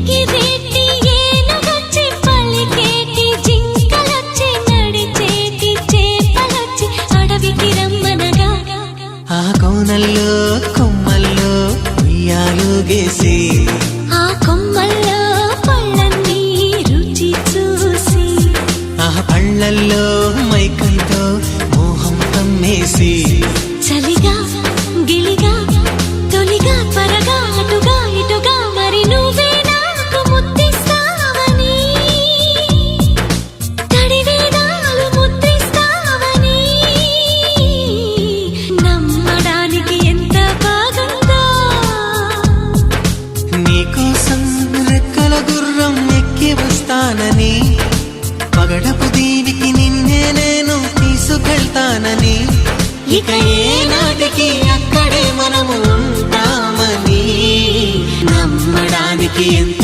ఎగిరేటి ఏనుగొచ్చి పలికేటి జింకలొచ్చి నడిచేటి చేపలొచ్చి అడవికి రమ్మనగా ఆ కోనల్లో కొమ్మల్లో ఉయ్యాలుగేసి ఆ కొమ్మల్లో పళ్ళన్నీ రుచి చూసి ఆ పళ్ళల్లో మైకంతో మోహం కమ్మేసి చలిగా గిలిగా తొలిగా త్వరగా అటుగా ఇటుగా మరి నువ్వే నాకు ముద్దిస్తావని తడివేదాలు ముద్రిస్తావని నమ్మడానికి ఎంత బాగుందో నీకోసం రెక్కల గుర్రం ఎక్కి వస్తానని పగడపు దీవికి నిన్నే నేను తీసుకెళ్తానని ఇక ఏనాటికి అక్కడే మనము ఉంటామని నమ్మడానికి ఎంత